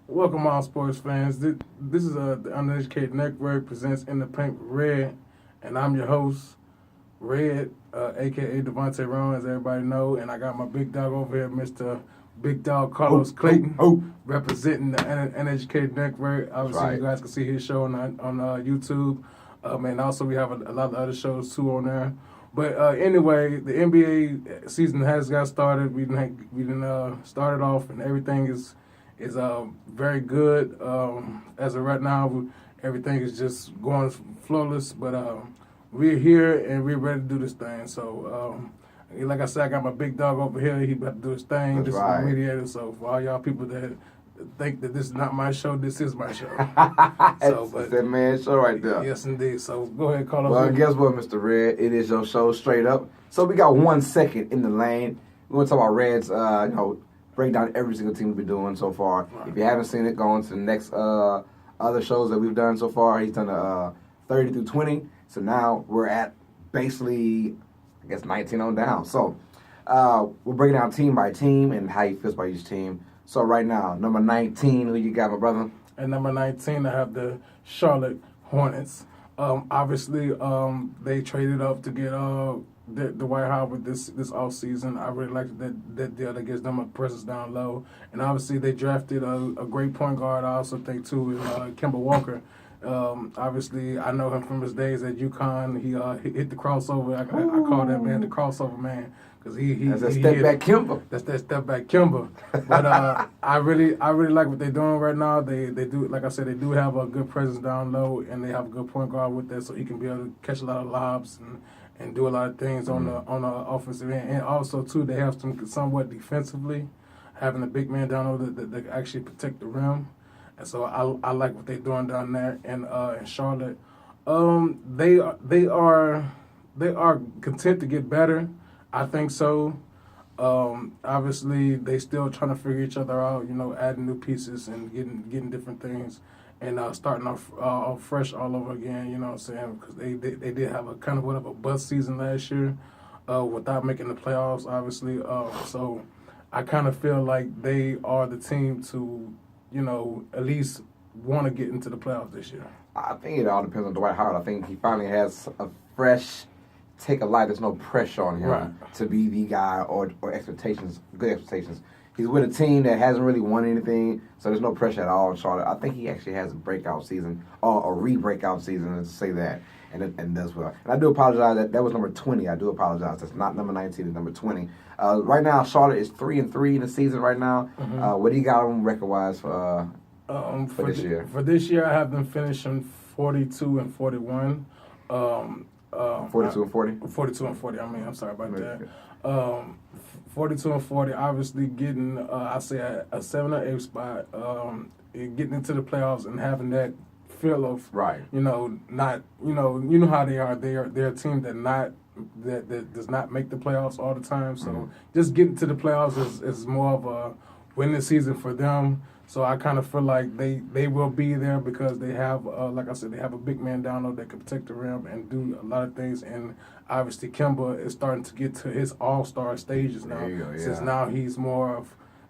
Welcome, all sports fans. This is the Uneducated Network presents In the Paint with Red, and I'm your host, Red, aka Devontae Rowan, as everybody know, and I got my big dog over here, Mr. Big Dog Carlos Clayton, representing the Uneducated Network. Obviously, right. you guys can see his show on YouTube, and also we have a lot of other shows too on there. But anyway, the NBA season has got started. We didn't started off, and everything is very good. As of right now, everything is just going flawless. But we're here and we're ready to do this thing. So, like I said, I got my big dog over here. He about to do his thing. That's this right. is my mediator. So for all y'all people that think that this is not my show, this is my show. It's that man's show right there. Yes, indeed. So go ahead, call us. Well, guess what, Mr. Red? It is your show straight up. So we got 1 second in the lane. We're going to talk about Reds, break down every single team we've been doing so far. Right. If you haven't seen it, go on to the next other shows that we've done so far. He's done 30 through 20. So now we're at basically, 19 on down. So we're breaking down team by team and how he feels about each team. So right now, number 19, who you got, my brother? At number 19, I have the Charlotte Hornets. Obviously, they traded up to get the Dwight Howard this offseason. I really like that deal that gives them a presence down low. And obviously, they drafted a great point guard. I also think, too, Kemba Walker. Obviously, I know him from his days at UConn. He hit the crossover. I call that man the crossover man. Cause that's that step back Kimba. That's that step back Kimba. But I really like what they're doing right now. They do, like I said, they do have a good presence down low, and they have a good point guard with that, so he can be able to catch a lot of lobs and do a lot of things on the offensive end. And also too, they have somewhat defensively, having a big man down low that actually protect the rim. And so I like what they're doing down there in Charlotte. They are content to get better. I think so. Obviously, they still trying to figure each other out. Adding new pieces and getting different things, and starting off fresh all over again. You know what I'm saying? Because they did have a kind of a bust season last year, without making the playoffs. Obviously, so I kind of feel like they are the team to, at least want to get into the playoffs this year. I think it all depends on Dwight Howard. I think he finally has a fresh take of life. There's no pressure on him to be the guy or good expectations. He's with a team that hasn't really won anything, so there's no pressure at all on Charlotte. I think he actually has a breakout season or a re-breakout season, let's say that, and does well. And I do apologize that was number 20. I do apologize. That's not number 19. It's number 20. Right now, Charlotte is 3-3 in the season right now. Mm-hmm. What do you got on record-wise for this year? For this year, I have them finishing 42-41. 42 and 40? 42 and 40. I'm sorry about that. 42 and 40, obviously getting, I say, a 7 or 8 spot, getting into the playoffs and having that feel of, not, how they are. They're a team that does not make the playoffs all the time. So just getting to the playoffs is more of a winning season for them. So I kind of feel like they will be there because they have, like I said, they have a big man down low that can protect the rim and do a lot of things. And obviously Kemba is starting to get to his all-star stages now. Since now he's more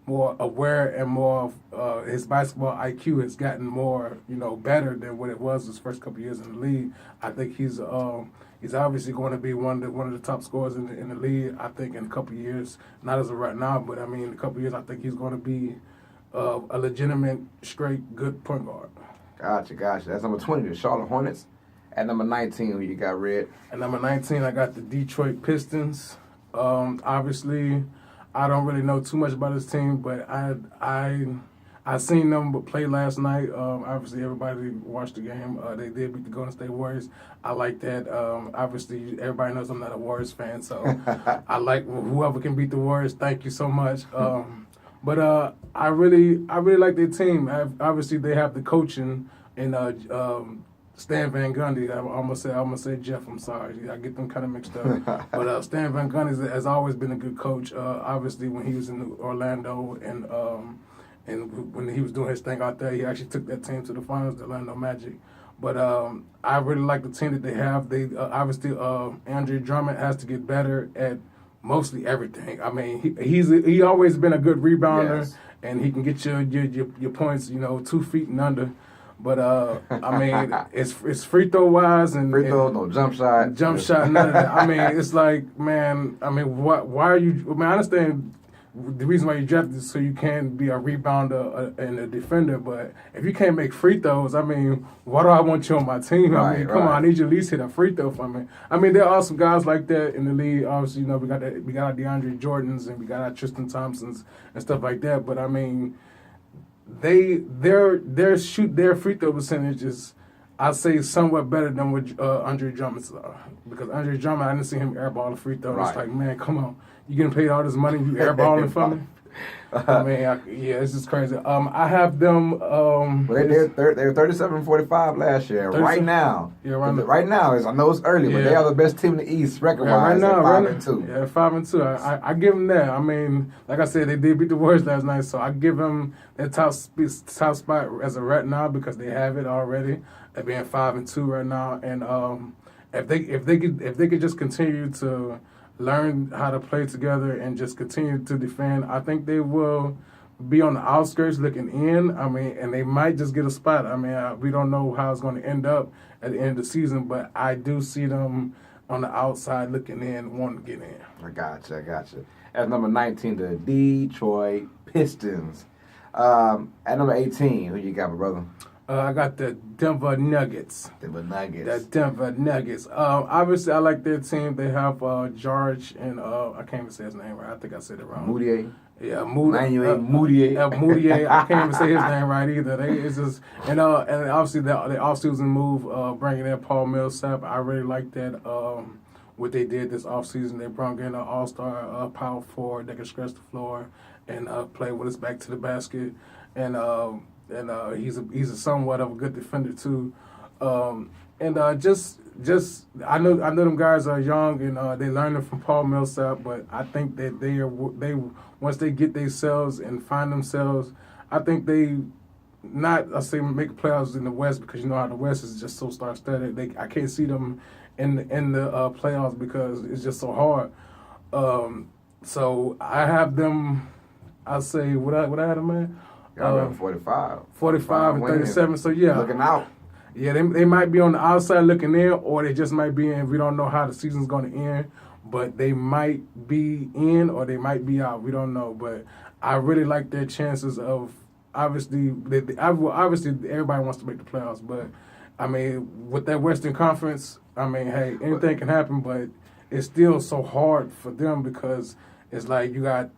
aware and more of his basketball IQ has gotten more, better than what it was his first couple years in the league. I think he's obviously going to be one of the top scorers in the league. I think in a couple years, not as of right now, but I mean in a couple years, I think he's going to be a legitimate, straight, good point guard. Gotcha. That's number 20, the Charlotte Hornets. At number 19, who you got, Red? At number 19, I got the Detroit Pistons. Obviously, I don't really know too much about this team, but I seen them play last night. Obviously, everybody watched the game. They did beat the Golden State Warriors. I like that. Obviously, everybody knows I'm not a Warriors fan, so I like whoever can beat the Warriors. Thank you so much. But I really like their team. Obviously, they have the coaching and Stan Van Gundy. I'm gonna say Jeff. I'm sorry, I get them kind of mixed up. But Stan Van Gundy has always been a good coach. Obviously, when he was in Orlando and when he was doing his thing out there, he actually took that team to the finals, the Orlando Magic. But I really like the team that they have. They obviously Andre Drummond has to get better at mostly everything. I mean, he always been a good rebounder, Yes. and he can get your points, 2 feet and under. But I mean, it's free throw wise and Free throw, no jump shot. None of that. I mean, it's like, man. I mean, why are you? I mean, I understand the reason why you drafted is so you can be a rebounder and a defender. But if you can't make free throws, I mean, why do I want you on my team? I mean, come on, I need you at least hit a free throw for me. I mean, there are some guys like that in the league. Obviously, we got our DeAndre Jordans and we got our Tristan Thompsons and stuff like that. But I mean, their free throw percentage is, I'd say, somewhat better than what Andre Drummond's are. Because Andre Drummond, I didn't see him airball a free throw. Right. It's like, man, come on. You getting paid all this money, you airballing for me? I mean, it's just crazy. I have them. Well, they're 37-45 last year. Right now, right now I know it's early, but they are the best team in the East record wise. Right now, 5-2. Yeah, 5-2. I give them that. I mean, like I said, they did beat the Warriors last night, so I give them their top spot as of right now because they have it already. They're being 5-2 right now, and if they could just continue to learn how to play together and just continue to defend, I think they will be on the outskirts looking in. I mean, and they might just get a spot. I mean, we don't know how it's going to end up at the end of the season, but I do see them on the outside looking in, wanting to get in. I gotcha. At number 19, the Detroit Pistons. At number 18, who you got, my brother? I got the Denver Nuggets. The Denver Nuggets. Obviously, I like their team. They have George and I can't even say his name right. I think I said it wrong. Moutier. Yeah, Moutier. Moutier. I can't even say his name right either. It's just and obviously the offseason move, bringing in Paul Millsap. I really like that. What they did this offseason, they brought in an all-star power forward that can stretch the floor and play with his back to the basket, and he's a somewhat of a good defender too, just I know them guys are young and they learning from Paul Millsap, but I think that they once they get themselves and find themselves, I think they not I say make playoffs in the West because you know how the West is just so star-studded. I can't see them in the playoffs because it's just so hard. So I have them. I say what I had them, man. Got 45. 45 and 37, so yeah. Looking out. Yeah, they might be on the outside looking in, or they just might be in. We don't know how the season's going to end, but they might be in or they might be out. We don't know, but I really like their chances of, obviously everybody wants to make the playoffs, but, I mean, with that Western Conference, I mean, hey, anything can happen, but it's still so hard for them because it's like you got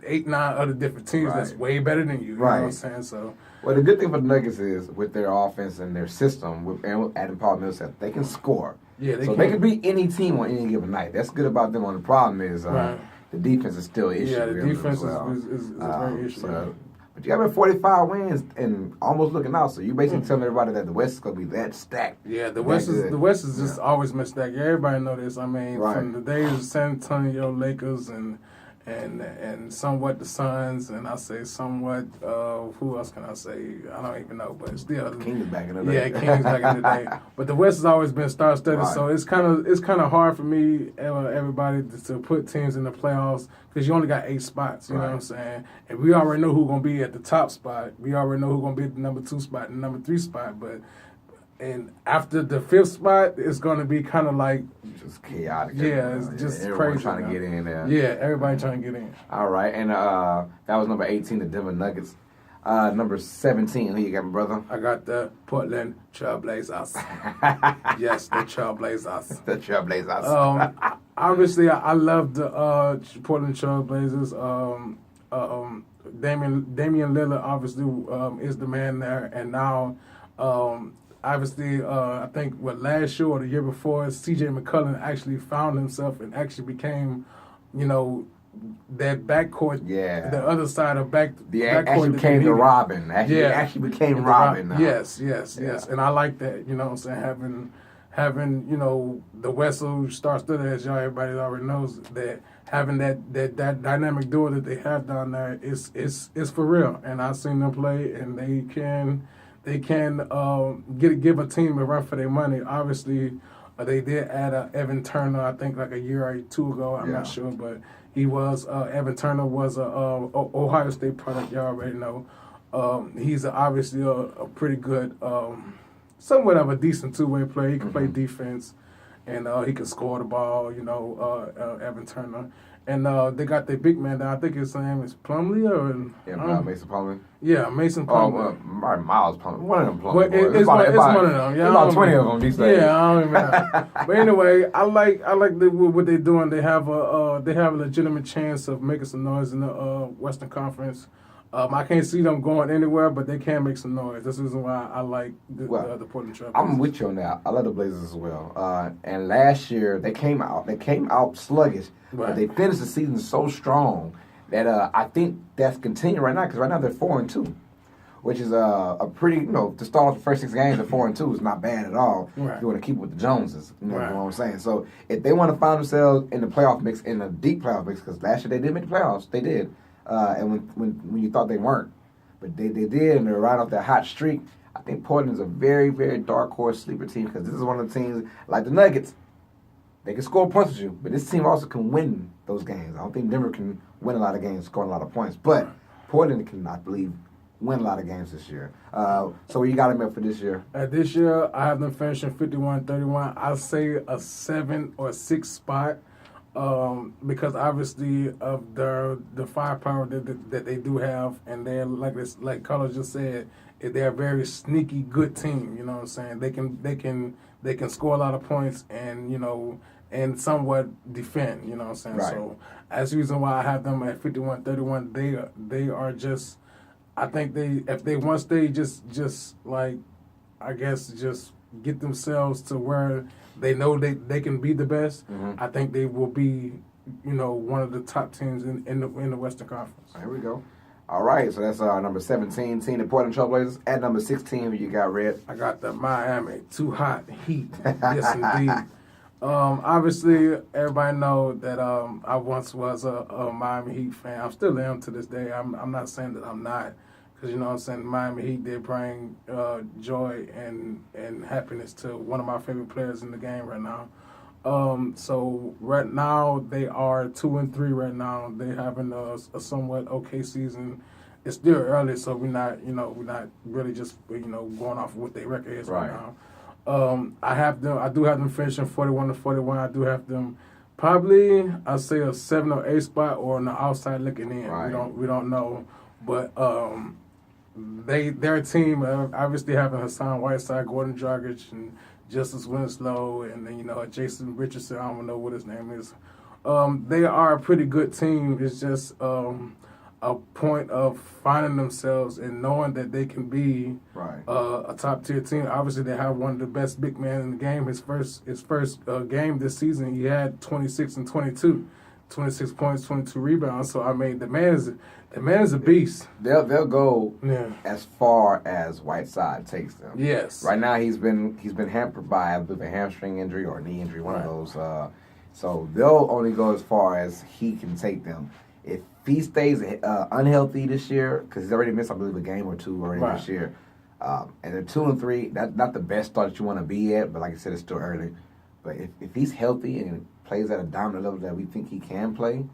8-9 other different teams that's way better than you. You know what I'm saying? So, well, the good thing for the Nuggets is with their offense and their system, with Adam Paul Millsap, they can score. Yeah, they can beat any team on any given night. That's good about them. The problem is the defense is still an issue. Yeah, the defense is a very issue. But you got 45 wins and almost looking out. So you basically telling everybody that the West is going to be that stacked. Yeah, the West is just always been stacked. Yeah, everybody know this. I mean, from the days of San Antonio Lakers and somewhat the Suns, and I say somewhat, who else can I say? I don't even know, but still. Kings back in the day. Yeah, Kings back in the day. But the West has always been star-studded, so it's kind of hard for me, everybody, to put teams in the playoffs because you only got 8 spots, you know what I'm saying? And we already know who's going to be at the top spot. We already know who's going to be at the number 2 spot and number 3 spot, but and after the 5th spot, it's going to be kind of like just chaotic. Yeah, it's just everyone crazy. Trying to get in there. Yeah, everybody trying to get in. All right, and that was number 18, the Denver Nuggets. Number 17, who you got, my brother? I got the Portland Trailblazers. Yes, the Trailblazers. The Trailblazers. Obviously, I love the Portland Trailblazers. Damian Lillard obviously is the man there, and now. Obviously, I think last year or the year before, C.J. McCollum actually found himself and actually became, that backcourt, the other side of backcourt. Actually became the Robin. Actually became Robin now. Yes. And I like that, you know what I'm saying, having the Wessel star-studded, as everybody already knows, that having that dynamic duo that they have down there is for real. And I've seen them play, and they can give a team a run for their money. Obviously, They did add Evan Turner, I think, like a year or two ago. I'm not sure, but he was Evan Turner was a Ohio State product. You already know. He's obviously a pretty good, somewhat of a decent two-way player. He can play defense, and he can score the ball. Evan Turner. And they got their big man. I think his name is Plumlee, Mason Plumlee. Yeah, Mason Plumlee. Miles Plumlee. One of them Plumlee. It's one of them. Yeah, about 20 of them these days. Yeah, I don't even know. But anyway, I like what they're doing. They have a legitimate chance of making some noise in the Western Conference. I can't see them going anywhere, but they can make some noise. This is why I like the Portland Trail Blazers. I'm with you on that. I love the Blazers as well. And last year they came out sluggish, but they finished the season so strong that I think that's continuing right now, because right now they're 4-2, which is a pretty, to start off the first 6 games at 4-2 is not bad at all. Right. If you want to keep with the Joneses, you know what I'm saying. So if they want to find themselves in the playoff mix, in a deep playoff mix, because last year they did make the playoffs, they did. And when you thought they weren't, but they did, and they're right off that hot streak. I think Portland is a very, very dark horse sleeper team, because this is one of the teams like the Nuggets. They can score points with you, but this team also can win those games. I don't think Denver can win a lot of games, scoring a lot of points, but Portland can, I believe, win a lot of games this year. So what you got them up for this year? This year, I have them finishing 51-31. I'll say a 7 or 6 spot. Because obviously of the firepower that they do have, and they're like Carlos just said, they're a very sneaky good team. You know what I'm saying? They can score a lot of points and somewhat defend. You know what I'm saying? Right. So that's the reason why I have them at 51-31. They are just, I think if they once they just like, I guess just get themselves to where they know they can be the best. I think they will be, one of the top teams in the Western Conference. Here we go. All right, so that's number 17 team, the Portland Trail Blazers. At number 16, who you got, Red? I got the Miami Too Hot Heat. Yes, indeed. Obviously, everybody know that I once was a Miami Heat fan. I still am to this day. I'm not saying that I'm not. Because, you know what I'm saying, Miami Heat did bring joy and happiness to one of my favorite players in the game right now. So right now they are 2-3 right now. They're having a somewhat okay season. It's still early, so we're not really just going off of what their record is right now. I do have them finishing 41-41. I do have them probably, I'd say a 7 or 8 spot, or on the outside looking in. Right. We don't know, but their team obviously having Hassan Whiteside, Gordon Dragic, and Justice Winslow, and then Jason Richardson. I don't know what his name is. They are a pretty good team. It's just a point of finding themselves and knowing that they can be a top tier team. Obviously, they have one of the best big men in the game. His first game this season, he had 26 and 22, 26 points, 22 rebounds. So I mean, the man is a beast. They'll go as far as Whiteside takes them. Yes. Right now he's been hampered by a hamstring injury or knee injury, one of those. So they'll only go as far as he can take them. If he stays unhealthy this year, because he's already missed, I believe, a game or two already this year, and they're 2-3. That's not the best start that you want to be at, but like I said, it's still early. But if he's healthy and plays at a dominant level that we think he can play,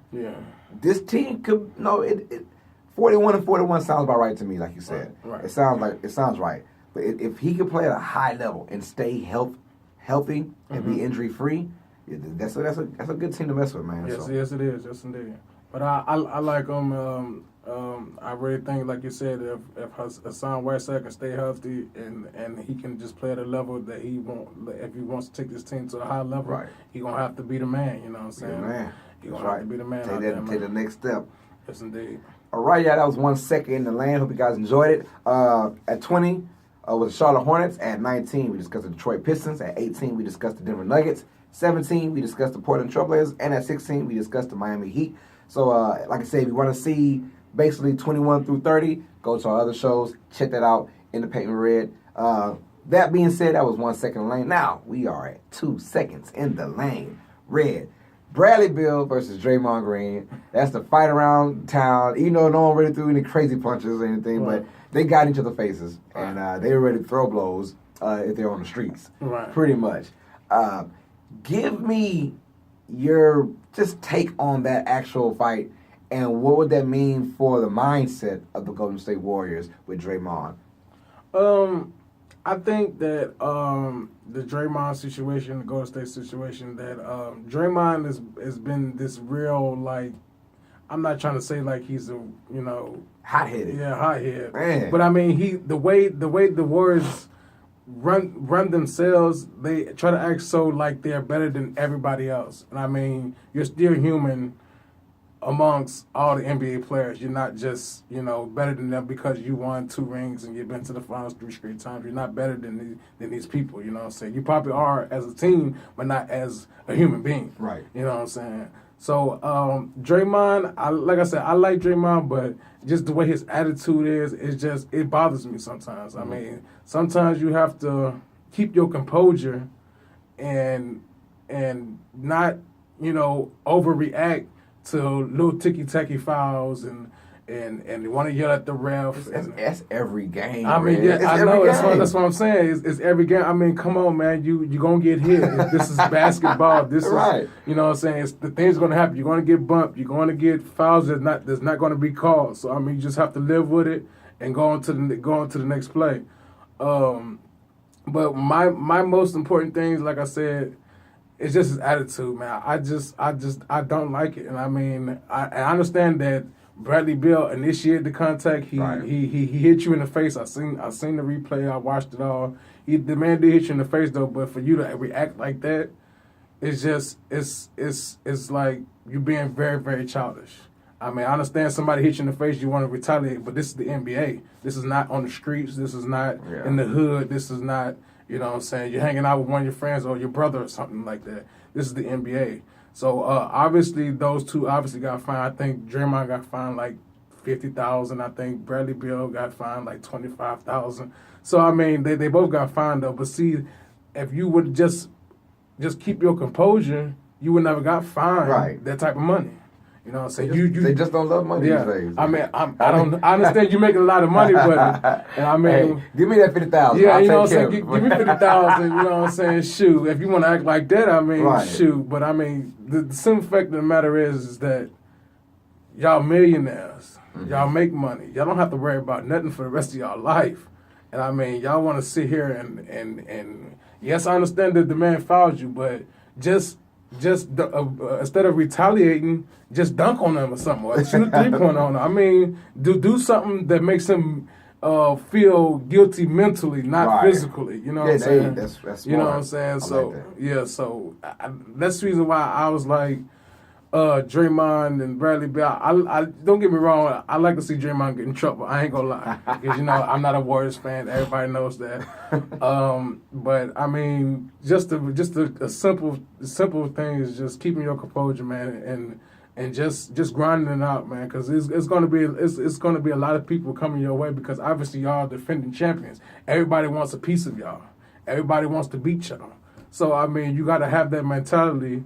this team could 41-41 sounds about right to me, like you said. Right. It sounds right. But if he could play at a high level and stay healthy and be injury free, that's a good team to mess with, man. Yes, it is. Yes, indeed. But I like him. I really think, like you said, if Hassan Whiteside can stay healthy and he can just play at a level that he won't, if he wants to take this team to a high level, he gonna have to be the man. You know what I'm saying? Man. He gonna have to be the man. Take the next step. Yes, indeed. All right, that was 1 second in the land. Hope you guys enjoyed it. At 20 was the Charlotte Hornets. At 19, we discussed the Detroit Pistons. At 18, we discussed the Denver Nuggets. 17, we discussed the Portland Trail Blazers. And at 16, we discussed the Miami Heat. So, like I said, if you want to see basically 21 through 30, go to our other shows. Check that out in the Paint with Red. That being said, that was 1 second in the lane. Now, we are at 2 seconds in the lane. Red. Bradley Beal versus Draymond Green. That's the fight around town. Even though no one really threw any crazy punches or anything, but they got each other's faces, and they were ready to throw blows if they're on the streets. Right. Pretty much. Give me your just take on that actual fight, and what would that mean for the mindset of the Golden State Warriors with Draymond? I think that the Draymond situation, the Golden State situation, that Draymond has been this real, like, I'm not trying to say like he's a Hot-headed. Yeah, hot-headed. Man. But I mean, the way the Warriors run themselves, they try to act so like they're better than everybody else. And I mean, you're still human amongst all the NBA players. You're not just, better than them because you won 2 rings and you've been to the finals 3 straight times. You're not better than these people, you know what I'm saying? You probably are as a team, but not as a human being. Right. You know what I'm saying? So, Draymond, like I said, I like Draymond, but just the way his attitude is, it bothers me sometimes. I mean, sometimes you have to keep your composure and not, overreact to little ticky-tacky fouls and want to yell at the ref. That's every game. I mean, man. I know. That's what I'm saying. It's every game. I mean, come on, man. You gonna get hit. This is basketball. This right. is, you know what I'm saying. The thing's gonna happen. You're gonna get bumped. You're gonna get fouls that's not gonna be called. So I mean, you just have to live with it and go on to the next play. But my most important things, like I said, it's just his attitude, man. I don't like it. And I mean, I understand that Bradley Beal initiated the contact. He hit you in the face. I seen the replay. I watched it all. The man did hit you in the face though. But for you to react like that, it's like you being very, very childish. I mean, I understand somebody hit you in the face, you want to retaliate, but this is the NBA. This is not on the streets. This is not in the hood. This is not, you know what I'm saying, you're hanging out with one of your friends or your brother or something like that. This is the NBA. So, obviously, those two obviously got fined. I think Draymond got fined like $50,000. I think Bradley Beal got fined like $25,000. So, I mean, they both got fined, though. But see, if you would just keep your composure, you would never got fined that type of money. You know what I'm saying? They just don't love money these days. I mean, I understand you making a lot of money, but and I mean, hey, give me that $50,000. Yeah, you know what I'm saying? Give me $50,000. You know what I'm saying? Shoot, if you want to act like that, I mean, shoot. But I mean, the simple fact of the matter is that y'all millionaires, y'all make money, y'all don't have to worry about nothing for the rest of y'all life. And I mean, y'all want to sit here and yes, I understand that the man fouled you, but just instead of retaliating, just dunk on them or something, or shoot a 3-point on them. I mean, do something that makes him feel guilty mentally, not physically. You know what I'm saying? That's smart. You know what I'm saying? So that's the reason why I was like, Draymond and Bradley Beal. I don't get me wrong. I like to see Draymond get in trouble. I ain't gonna lie, because I'm not a Warriors fan. Everybody knows that. But I mean, just a simple thing is just keeping your composure, man, and just grinding it out, man. Because it's gonna be a lot of people coming your way, because obviously y'all are defending champions. Everybody wants a piece of y'all. Everybody wants to beat y'all. So I mean, you got to have that mentality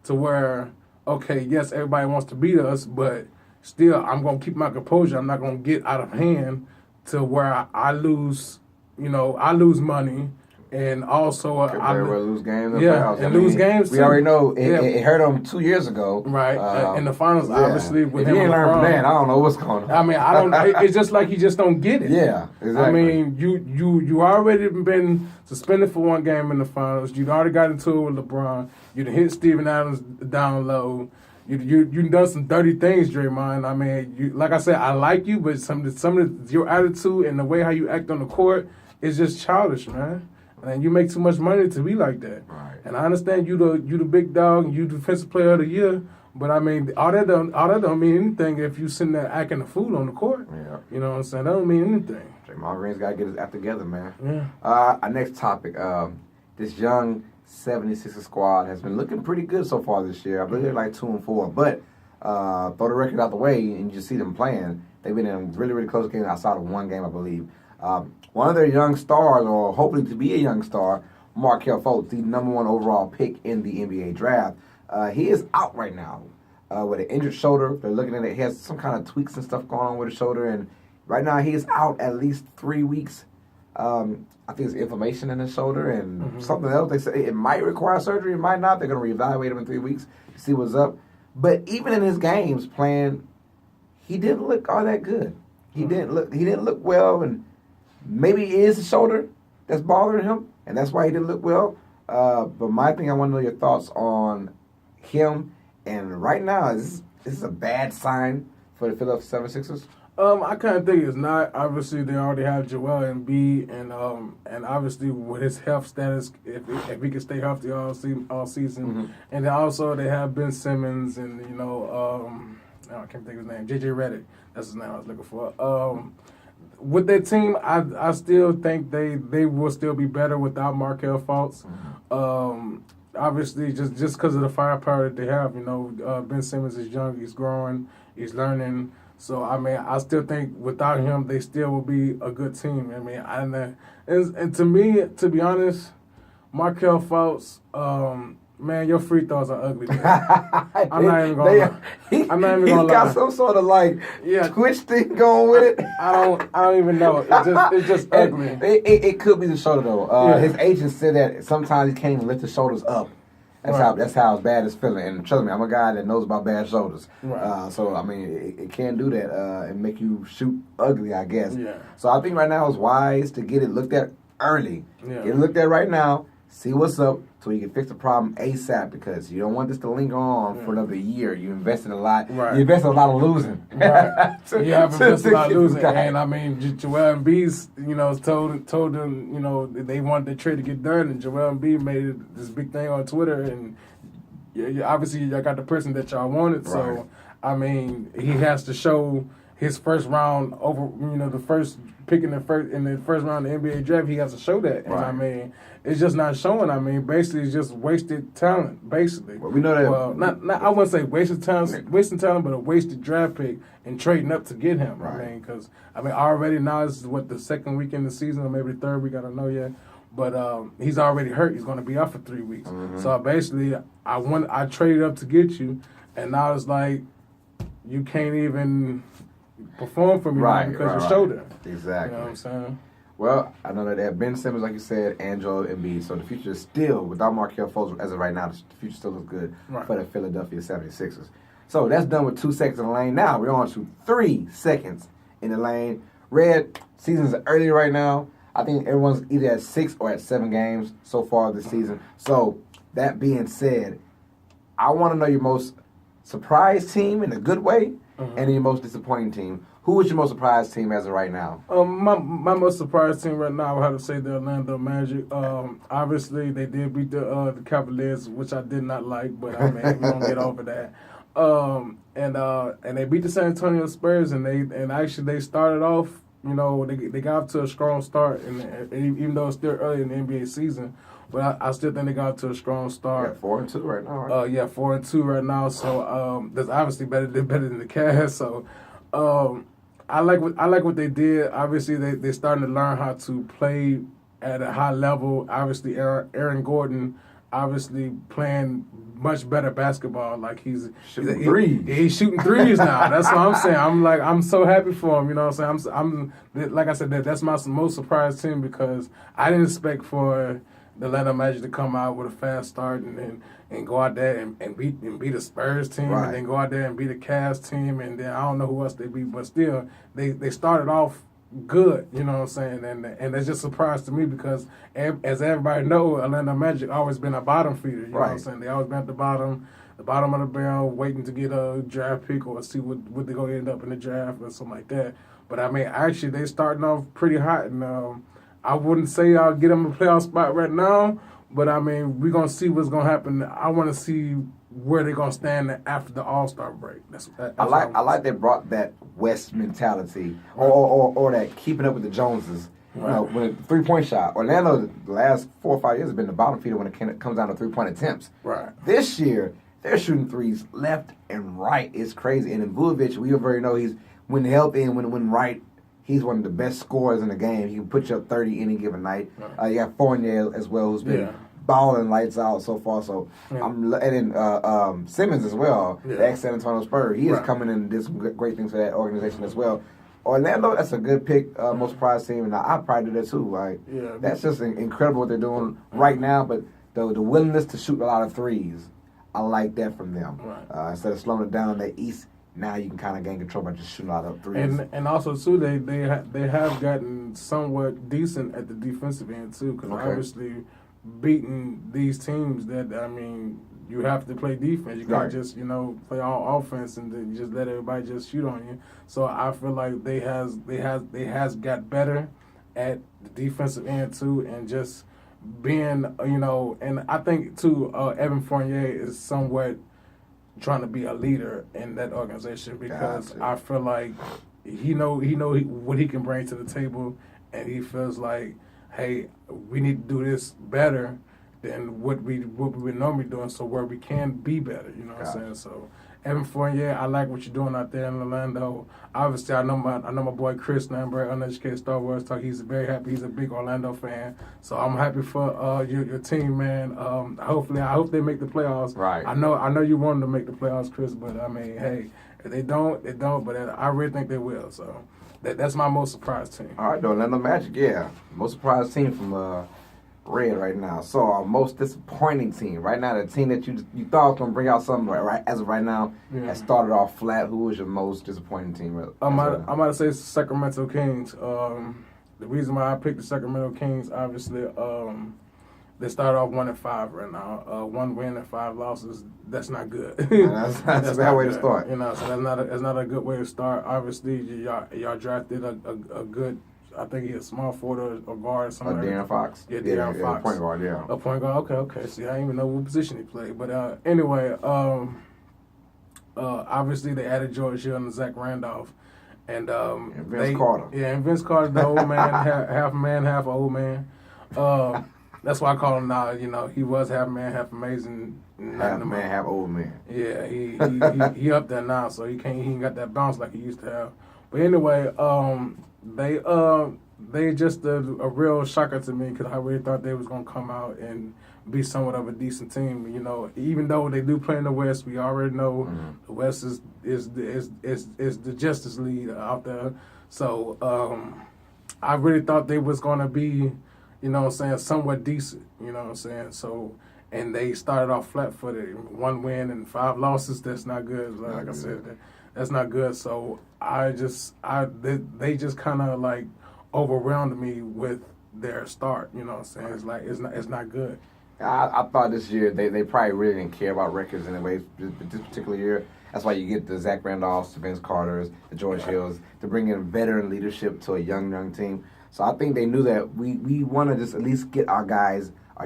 to where, okay, yes, everybody wants to beat us, but still, I'm going to keep my composure. I'm not going to get out of hand to where I lose, I lose money, and also I lose games. Lose games. We already know it hurt them 2 years ago, right? In the finals, obviously. With if him you ain't learned from that, I don't know what's going on. I mean, I don't. It's just like you just don't get it. Yeah, exactly. I mean, you already been suspended for 1 game in the finals. You'd already got into it with LeBron. You'd hit Steven Adams down low. You done some dirty things, Draymond. I mean, like I said, I like you, but some of your attitude and the way how you act on the court is just childish, man. And you make too much money to be like that. Right. And I understand you the big dog, you defensive player of the year, but I mean, all that don't mean anything if you sitting there acting a fool on the court. Yeah. You know what I'm saying? That don't mean anything. Draymond Green's got to get his act together, man. Yeah. Our next topic, this young 76ers squad has been looking pretty good so far this year. I believe they're like 2-4, but throw the record out the way and you see them playing. They've been in really, really close games outside of 1 game, I believe. One of their young stars, or hopefully to be a young star, Markelle Fultz, the number 1 overall pick in the NBA draft, he is out right now with an injured shoulder. They're looking at it. He has some kind of tweaks and stuff going on with his shoulder, and right now he is out at least 3 weeks. I think it's inflammation in his shoulder and something else. They say it might require surgery, it might not. They're going to reevaluate him in 3 weeks to see what's up. But even in his games playing, he didn't look all that good. He didn't look well, and maybe it is the shoulder that's bothering him, and that's why he didn't look well. But my thing, I want to know your thoughts on him. And right now, is this a bad sign for the Philadelphia 76ers? I kind of think it's not. Obviously, they already have Joel Embiid, and obviously with his health status, if he can stay healthy all season, and then also they have Ben Simmons and I can't think of his name, JJ Redick. That's his name I was looking for. With their team, I still think they will still be better without Markelle Fultz. Obviously, just because of the firepower that they have, Ben Simmons is young, he's growing, he's learning. So, I still think without him, they still will be a good team. And to me, to be honest, Markelle Fultz, man, your free throws are ugly. I'm not even gonna. He's got some sort of twitch thing going with it. I don't even know. It's just ugly. It could be the shoulder though. His agent said that sometimes he can't even lift his shoulders up. That's how bad it's feeling. And trust me, I'm a guy that knows about bad shoulders. Right. So it can do that and make you shoot ugly, I guess. Yeah. So I think right now it's wise to get it looked at early. Yeah. Get it looked at right now. See what's up so you can fix the problem ASAP, because you don't want this to linger on for another year. You invested a lot. Right. You invested a lot of losing. Right. You have invested a lot of losing. And Joel Embiid, told them, they wanted the trade to get done, and Joel Embiid made this big thing on Twitter, and obviously y'all got the person that y'all wanted. Right. So he has to show his first round over, the first pick in the first round of the NBA draft. He has to show that, and it's just not showing. Basically, it's just wasted talent. Basically, well, we know that. Well, not I wouldn't say wasted talent, but a wasted draft pick and trading up to get him. Right. Because already now this is the second week in the season, or maybe the third week. I don't know yet. But he's already hurt. He's going to be out for 3 weeks. So basically, I traded up to get you, and now it's like you can't even perform for me because of your shoulder. Exactly. You know what I'm saying? Well, I know that they have Ben Simmons, like you said, and Joel Embiid. So the future is still, without Markelle Fultz as of right now, the future still looks good for the Philadelphia 76ers. So that's done with 2 seconds in the lane. Now we're on to 3 seconds in the lane. Red, season's early right now. I think everyone's either at 6 or at 7 games so far this season. So that being said, I want to know your most surprised team in a good way and your most disappointing team. Who is your most surprised team as of right now? My most surprised team right now, I would have to say the Orlando Magic. Obviously, they did beat the Cavaliers, which I did not like, but we don't get over that. And they beat the San Antonio Spurs, and they started off. They got off to a strong start, and even though it's still early in the NBA season, but I still think they got off to a strong start. 4-2 right now, right? 4-2 right now. So that's obviously better than the Cavs. So I like what they did. Obviously, they're starting to learn how to play at a high level. Obviously, Aaron Gordon, obviously playing much better basketball. Like he's shooting threes. He's shooting threes now. That's what I'm saying. I'm so happy for him. You know what I'm saying? I'm like I said, that's my most surprised team, because I didn't expect for the Atlanta Magic to come out with a fast start and go out there and beat the Spurs team, and then go out there and beat the Cavs team, and then I don't know who else they beat, but still they started off good, you know what I'm saying, and that's just a surprise to me, because as everybody know, Atlanta Magic always been a bottom feeder, you know what I'm saying. They always been at the bottom of the barrel, waiting to get a draft pick or see what they're gonna end up in the draft or something like that. But actually they starting off pretty hot, and I wouldn't say I'll get them a playoff spot right now, but we're gonna see what's gonna happen. I want to see where they're gonna stand after the All-Star break. I like they brought that West mentality, or that keeping up with the Joneses. When a 3-point shot. Orlando, the last 4 or 5 years, has been the bottom feeder when it comes down to 3-point attempts. Right. This year, they're shooting threes left and right. It's crazy. And in Vujovic, we already know when healthy and when right, he's one of the best scorers in the game. He can put you up 30 any given night. You got Fournier as well, who's been balling lights out so far. So and then Simmons as well, the ex-San Antonio Spurs. He is coming in and did some great things for that organization as well. Orlando, that's a good pick, most surprised team, and I probably do that too. Like, Yeah, that's just incredible what they're doing right now. But the willingness to shoot a lot of threes, I like that from them. Right. Instead of slowing it down in the East, now you can kind of gain control by just shooting a lot of threes. And also too, they have gotten somewhat decent at the defensive end too, because obviously beating these teams that you have to play defense. You can't just play all offense and then just let everybody just shoot on you. So I feel like they has got better at the defensive end too, and just being and I think too Evan Fournier is somewhat trying to be a leader in that organization, because I feel like he know what he can bring to the table, and he feels like, hey, we need to do this better than what we normally doing, so where we can be better. You know what I'm saying? So Evan Fournier, I like what you're doing out there in Orlando. Obviously, I know my boy Chris Lambert, Uneducated Star Wars Talk. He's very happy. He's a big Orlando fan. So I'm happy for your team, man. I hope they make the playoffs. Right. I know you want them to make the playoffs, Chris. But hey, if they don't, they don't. But I really think they will. So that's my most surprised team. All right, the Orlando Magic, yeah, most surprised team from Red right now. So our most disappointing team right now, the team that you thought was gonna bring out something right as of right now has started off flat. Who was your most disappointing team? I'm about to say Sacramento Kings. The reason why I picked the Sacramento Kings, obviously, they started off 1-5 right now. 1 win and 5 losses. That's not good. That's a bad way to start. So that's not a good way to start. Obviously, y'all drafted a good. I think he's a small forward or guard or something. Darren Fox. Yeah, Darren Fox. Point guard, yeah. A point guard. Okay. See, I didn't even know what position he played. But anyway, obviously they added George Hill and Zach Randolph. And Vince Carter. Yeah, and Vince Carter, the old man, half old man. That's why I call him now. He was half man, half amazing. Half man, half old man. Yeah, he up there now, so he ain't got that bounce like he used to have. But anyway, they just a real shocker to me, because I really thought they was gonna come out and be somewhat of a decent team. Even though they do play in the West, we already know the West is the Justice League out there. So I really thought they was gonna be, somewhat decent. So, and they started off flat-footed, 1 win and 5 losses. That's not good. Like I said, that's not good. So they just kind of like overwhelmed me with their start. It's like it's not good. I thought this year they probably really didn't care about records anyway. This particular year, that's why you get the Zach Randolphs, the Vince Carters, the George Hills to bring in veteran leadership to a young team. So I think they knew that we want to just at least get our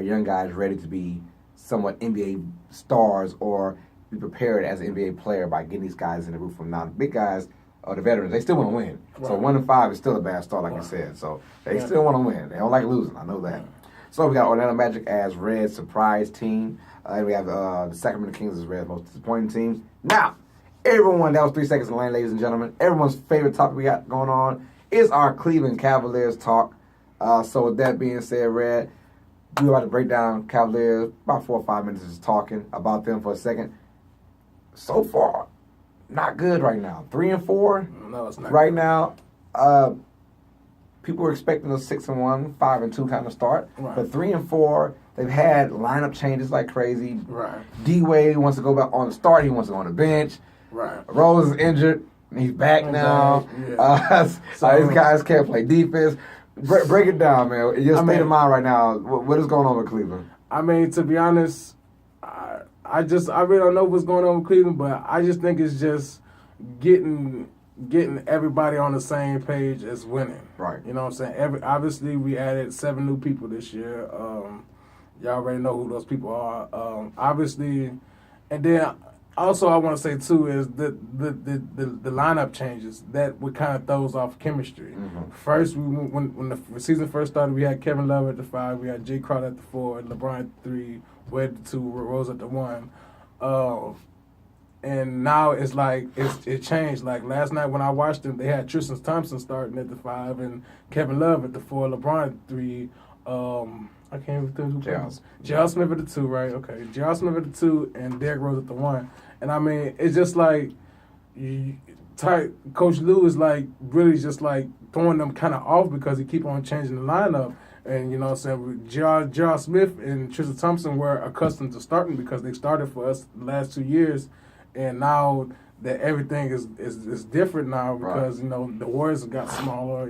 young guys ready to be somewhat NBA stars, or be prepared as an NBA player by getting these guys in the room from now. The big guys or the veterans, they still want to win. Right. So 1-5 is still a bad start, like you said. So they still want to win. They don't like losing. I know that. So we got Orlando Magic as Red surprise team. And we have the Sacramento Kings as Red's most disappointing team. Now, everyone, that was 3 seconds in lane, ladies and gentlemen. Everyone's favorite topic we got going on is our Cleveland Cavaliers talk. So with that being said, Red, we're about to break down Cavaliers, about 4 or 5 minutes just talking about them for a second. So far, not good right now. 3-4. No, it's not right good. Now. People were expecting a 6-1, 5-2 kind of start, but 3-4. They've had lineup changes like crazy. Right. D-Wade wants to go back on the start. He wants to go on the bench. Right. Rose is injured. He's back now. Yeah. So these guys can't play defense. Break it down, man. Your state of mind right now. What is going on with Cleveland? To be honest, I really don't know what's going on with Cleveland, but I just think it's just getting everybody on the same page as winning. Right. You know what I'm saying? Obviously, we added 7 new people this year. Y'all already know who those people are. Obviously, and then also I want to say too is the lineup changes that would kind of throws off chemistry. Mm-hmm. First, when the season first started, we had Kevin Love at the 5, we had Jay Crowder at the 4, LeBron at the 3, Wade at the 2, Rose at the 1. And now it's like it changed. Like last night when I watched them, they had Tristan Thompson starting at the 5 and Kevin Love at the 4, LeBron at the 3. I can't even think who plays. J.R. Smith at the 2, right? Okay, J.R. Smith at the 2 and Derrick Rose at the 1. And it's just like Coach Lue is like really just like throwing them kind of off because he keep on changing the lineup. And you know what I'm saying, J.R. Smith and Tristan Thompson were accustomed to starting because they started for us the last 2 years, and now that everything is different now because you know the Warriors got smaller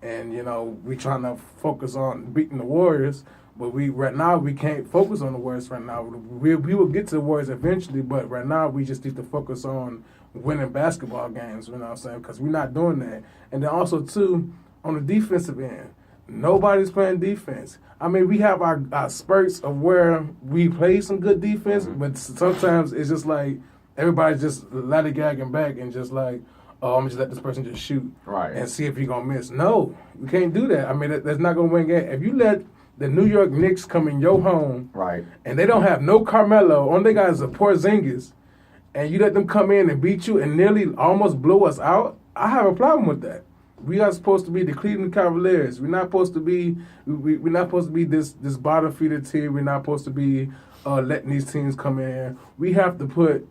and you know we trying to focus on beating the Warriors, but right now we can't focus on the Warriors right now. We will get to the Warriors eventually, but right now we just need to focus on winning basketball games. You know what I'm saying? Because we're not doing that. And then also too on the defensive end, nobody's playing defense. I mean, we have our spurts of where we play some good defense, but sometimes it's just like everybody's just lollygagging back and just like, oh, I'm going to just let this person just shoot and see if he's going to miss. No, we can't do that. I mean, that's not going to win game. If you let the New York Knicks come in your home and they don't have no Carmelo, all they got is a Porzingis, and you let them come in and beat you and nearly almost blow us out, I have a problem with that. We are supposed to be the Cleveland Cavaliers. We're not supposed to be. We're not supposed to be this bottom feeder team. We're not supposed to be letting these teams come in. We have to put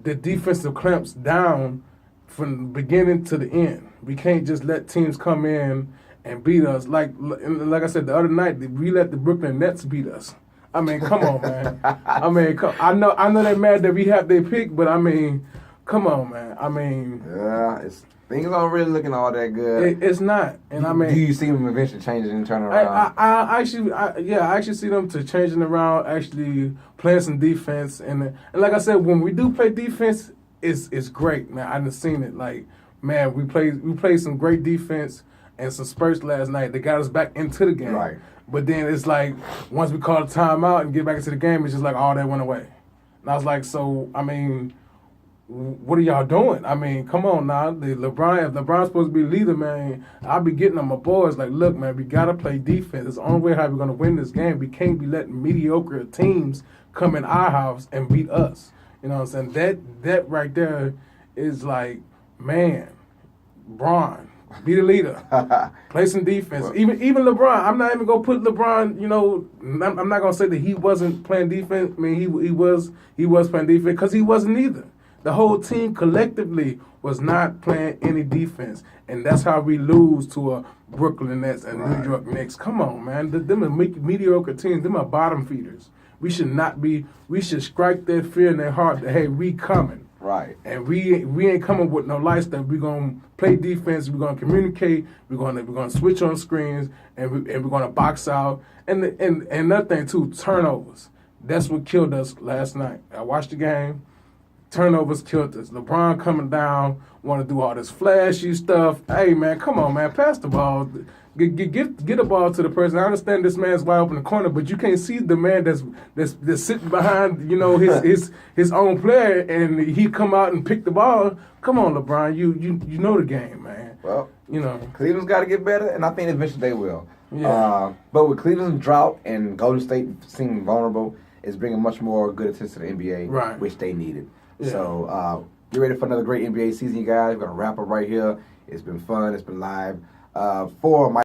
the defensive clamps down from the beginning to the end. We can't just let teams come in and beat us. Like I said the other night, we let the Brooklyn Nets beat us. I mean, come on, man. I mean, I know they're mad that we have their pick, but I mean, come on, man. I mean, things aren't really looking all that good. It's not, and I mean, do you see them eventually changing and turning around? I actually see them to changing around, actually playing some defense, and like I said, when we do play defense, it's great, man. I done seen it. Like, man, we played some great defense and some spurts last night that got us back into the game. Right. But then it's like once we call a timeout and get back into the game, it's just like all that went away. And I was like, so I mean, what are y'all doing? I mean, come on now. If LeBron's supposed to be the leader, man, I'll be getting on my boys like, look, man, we got to play defense. It's the only way how we're going to win this game. We can't be letting mediocre teams come in our house and beat us. You know what I'm saying? That right there is like, man, Bron, be the leader. Play some defense. Well, even LeBron, I'm not even going to put LeBron, you know, I'm not going to say that he wasn't playing defense. I mean, he was playing defense because he wasn't either. The whole team collectively was not playing any defense, and that's how we lose to a Brooklyn Nets and New York Knicks. Come on, man. Them are mediocre teams. Them are bottom feeders. We should not be. We should strike that fear in their heart that, hey, we coming. Right. And we ain't coming with no light stuff. We're gonna play defense. We're gonna communicate. We're gonna switch on screens, and we're gonna box out. And another thing too, turnovers. That's what killed us last night. I watched the game. Turnovers killed us. LeBron coming down, want to do all this flashy stuff. Hey, man, come on, man. Pass the ball. Get a ball to the person. I understand this man's wide open in the corner, but you can't see the man that's sitting behind, you know, his own player, and he come out and pick the ball. Come on, LeBron. You know the game, man. Well, you know, Cleveland's got to get better, and I think eventually they will. Yeah. But with Cleveland's drought and Golden State seeming vulnerable, it's bringing much more good attention to the NBA, which they needed. Yeah. So get ready for another great NBA season, you guys. We're going to wrap up right here. It's been fun. It's been live. For my